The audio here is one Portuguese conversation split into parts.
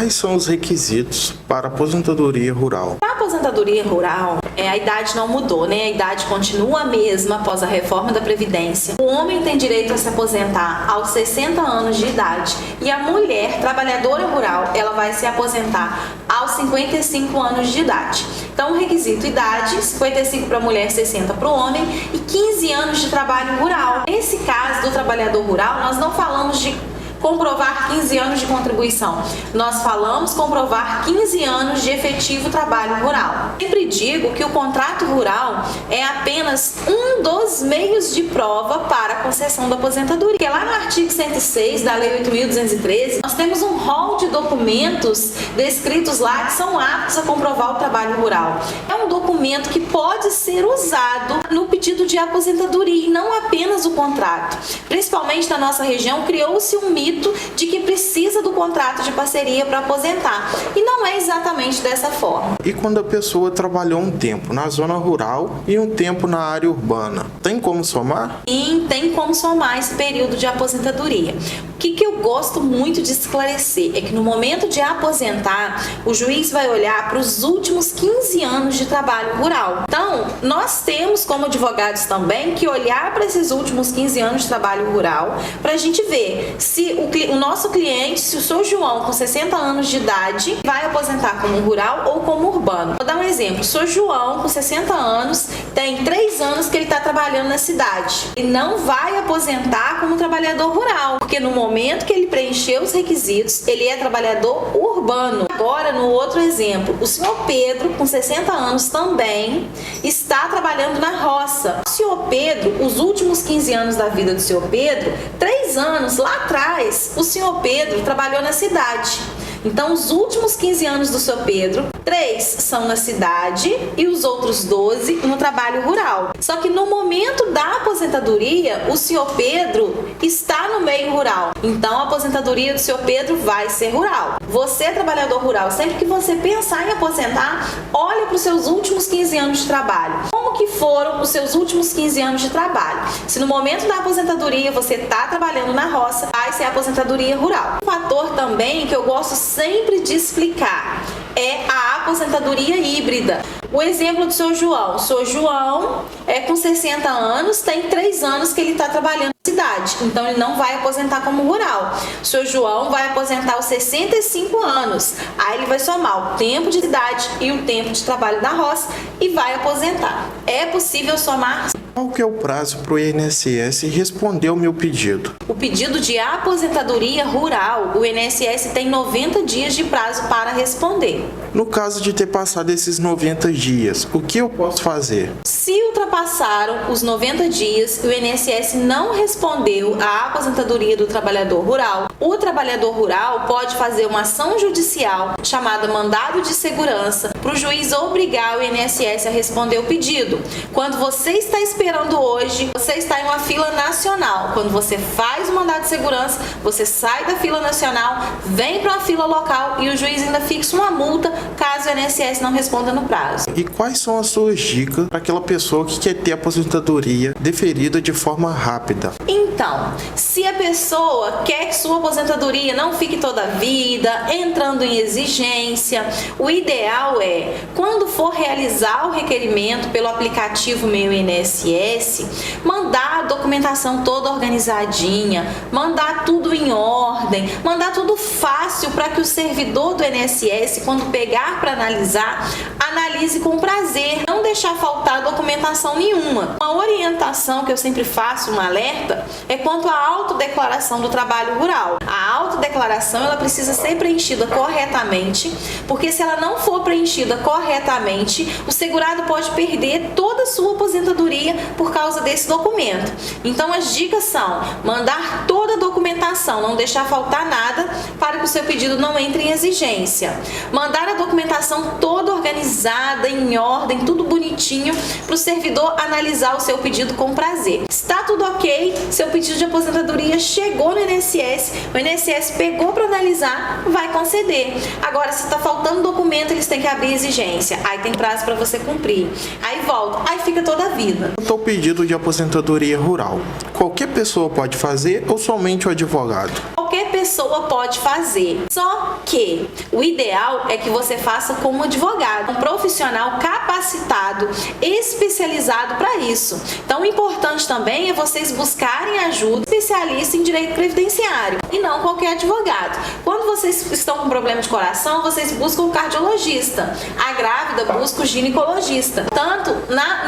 Quais são os requisitos para a aposentadoria rural? A aposentadoria rural, a idade não mudou, né? A idade continua a mesma após a reforma da Previdência. O homem tem direito a se aposentar aos 60 anos de idade e a mulher, trabalhadora rural, ela vai se aposentar aos 55 anos de idade. Então, o requisito idade, 55 para a mulher, 60 para o homem e 15 anos de trabalho rural. Nesse caso do trabalhador rural, nós não falamos de comprovar 15 anos de contribuição. Nós falamos comprovar 15 anos de efetivo trabalho rural. Sempre digo que o contrato rural é apenas um dos meios de prova para a concessão da aposentadoria. Porque lá no artigo 106 da Lei 8.213, nós temos um rol de documentos descritos lá que são aptos a comprovar o trabalho rural. É um documento que pode ser usado no pedido de aposentadoria e não apenas o contrato. Principalmente na nossa região, criou-se um mito de que precisa do contrato de parceria para aposentar. E não é exatamente dessa forma. E quando a pessoa trabalhou um tempo na zona rural e um tempo na área urbana, tem como somar? Sim, tem como somar esse período de aposentadoria. O que eu gosto muito de esclarecer é que no momento de aposentar, o juiz vai olhar para os últimos 15 anos de trabalho rural. Então, nós temos como advogados também que olhar para esses últimos 15 anos de trabalho rural para a gente ver se o nosso cliente, se o seu João com 60 anos de idade vai aposentar como rural ou como urbano. Vou dar um exemplo. O seu João com 60 anos tem 3 anos que ele está trabalhando na cidade e não vai aposentar como trabalhador rural, porque no momento que ele preencheu os requisitos, ele é trabalhador urbano. Agora, no outro exemplo, o senhor Pedro com 60 anos também está trabalhando na roça. O senhor Pedro, os últimos 15 anos da vida do senhor Pedro, 3 anos lá atrás, o senhor Pedro trabalhou na cidade. Então, os últimos 15 anos do seu Pedro, 3 são na cidade e os outros 12 no trabalho rural. Só que no momento da aposentadoria, o senhor Pedro está no meio rural. Então, a aposentadoria do senhor Pedro vai ser rural. Você, trabalhador rural, sempre que você pensar em aposentar, olha para os seus últimos 15 anos de trabalho. Como que foram os seus últimos 15 anos de trabalho? Se no momento da aposentadoria você está trabalhando na roça, vai ser a aposentadoria rural. Um fator também que eu gosto sempre de explicar é a aposentadoria híbrida. O exemplo do seu João. O seu João com 60 anos, tem 3 anos que ele está trabalhando na cidade, então ele não vai aposentar como rural. O seu João vai aposentar aos 65 anos, aí ele vai somar o tempo de idade e o tempo de trabalho na roça e vai aposentar. É possível somar. Qual que é o prazo para o INSS responder ao meu pedido? O pedido de aposentadoria rural, o INSS tem 90 dias de prazo para responder. No caso de ter passado esses 90 dias, o que eu posso fazer? Se ultrapassaram os 90 dias e o INSS não respondeu à aposentadoria do trabalhador rural, o trabalhador rural pode fazer uma ação judicial chamada mandado de segurança para o juiz obrigar o INSS a responder o pedido. Quando você está esperando hoje, você está em uma fila nacional. Quando você faz o mandado de segurança, você sai da fila nacional, vem para uma fila local e o juiz ainda fixa uma multa caso o INSS não responda no prazo. E quais são as suas dicas para aquela pessoa que quer ter aposentadoria deferida de forma rápida? Então, se a pessoa quer que sua aposentadoria não fique toda a vida, entrando em exigência, o ideal é, quando for realizar o requerimento pelo aplicativo Meu INSS, mandar a documentação toda organizadinha, mandar tudo em ordem, mandar tudo fácil para que o servidor do INSS, quando pegar para analisar, analise com prazer, não deixar faltar documentação nenhuma. Uma orientação que eu sempre faço, um alerta, é quanto à autodeclaração do trabalho rural. A autodeclaração ela precisa ser preenchida corretamente, porque se ela não for preenchida corretamente, o segurado pode perder toda a sua aposentadoria por causa desse documento. Então as dicas são mandar toda a documentação, não deixar faltar nada para que o seu pedido não entre em exigência. Mandar a documentação toda organizada, em ordem, tudo bonitinho, para o servidor analisar o seu pedido com prazer. Está tudo ok, seu pedido de aposentadoria chegou no INSS, o INSS pegou para analisar, vai conceder. Agora, se está faltando documento, eles têm que abrir exigência. Aí tem prazo para você cumprir. Aí volta, aí fica toda a vida. Quanto ao pedido de aposentadoria rural, qualquer pessoa pode fazer ou somente o advogado? Qualquer pessoa pessoa pode fazer. Só que o ideal é que você faça com um advogado, um profissional capacitado, especializado para isso. Então, o importante também é vocês buscarem ajuda especialista em direito previdenciário e não qualquer advogado. Quando vocês estão com problema de coração, vocês buscam o cardiologista. A grávida busca o ginecologista. Tanto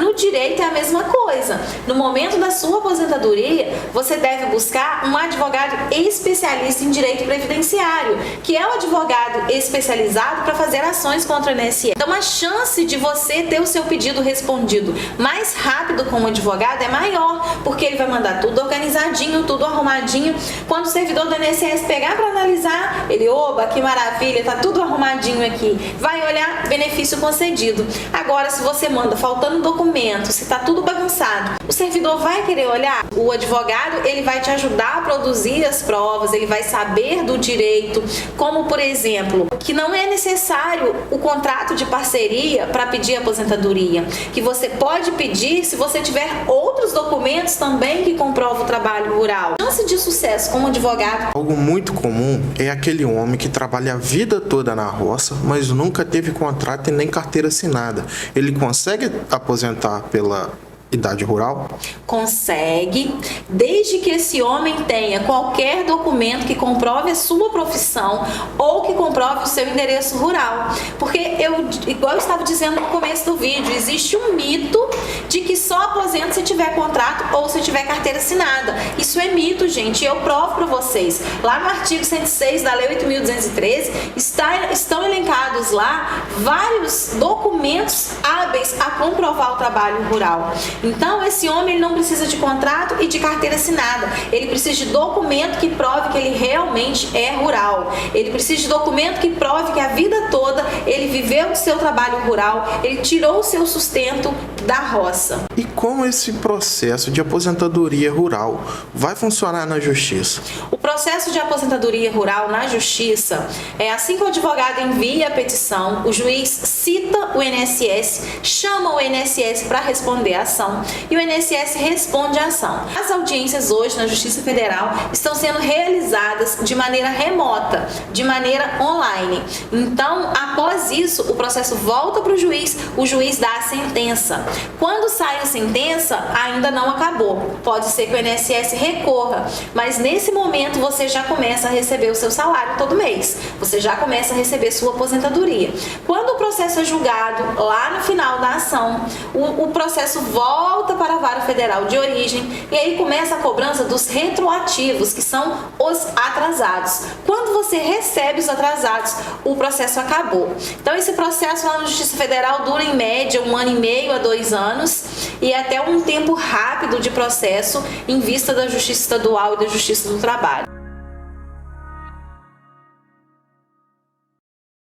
no direito é a mesma coisa. No momento da sua aposentadoria, você deve buscar um advogado especialista em direito previdenciário, que é o advogado especializado para fazer ações contra o INSS. Então, a chance de você ter o seu pedido respondido mais rápido com o advogado é maior, porque ele vai mandar tudo organizadinho, tudo arrumadinho. Quando o servidor do INSS pegar para analisar, ele, oba, que maravilha, tá tudo arrumadinho aqui. Vai olhar, benefício concedido. Agora, se você manda faltando documento, se tá tudo bagunçado, o servidor vai querer olhar? O advogado, ele vai te ajudar a produzir as provas, ele vai saber do direito, como, por exemplo, que não é necessário o contrato de parceria para pedir aposentadoria, que você pode pedir se você tiver outros documentos também que comprovam o trabalho rural. Chance de sucesso como advogado. Algo muito comum é aquele homem que trabalha a vida toda na roça, mas nunca teve contrato e nem carteira assinada. Ele consegue aposentar pela idade rural? Consegue, desde que esse homem tenha qualquer documento que comprove a sua profissão ou que comprove o seu endereço rural. Porque igual eu estava dizendo no começo do vídeo, existe um mito de que só aposenta se tiver contrato ou se tiver carteira assinada. Isso é mito, gente, e eu provo para vocês. Lá no artigo 106 da Lei 8.213 estão elencados lá vários documentos hábeis a comprovar o trabalho rural. Então, esse homem ele não precisa de contrato e de carteira assinada. Ele precisa de documento que prove que ele realmente é rural. Ele precisa de documento que prove que a vida toda ele viveu o seu trabalho rural, ele tirou o seu sustento da roça. E como esse processo de aposentadoria rural vai funcionar na justiça? O processo de aposentadoria rural na justiça é assim que o advogado envia a petição, o juiz cita o INSS, chama o INSS para responder a ação e o INSS responde à ação. As audiências hoje na Justiça Federal estão sendo realizadas de maneira remota, de maneira online. Então, após isso, o processo volta para o juiz dá a sentença. Quando sai a sentença, ainda não acabou. Pode ser que o INSS recorra, mas nesse momento você já começa a receber o seu salário todo mês. Você já começa a receber sua aposentadoria. Quando o processo é julgado, lá no final da ação, o processo volta para a Vara Federal de origem e aí começa a cobrança dos retroativos, que são os atrasados. Quando você recebe os atrasados, o processo acabou. Então, esse processo lá na Justiça Federal dura em média 1 ano e meio a 2 anos e até um tempo rápido de processo em vista da Justiça Estadual e da Justiça do Trabalho.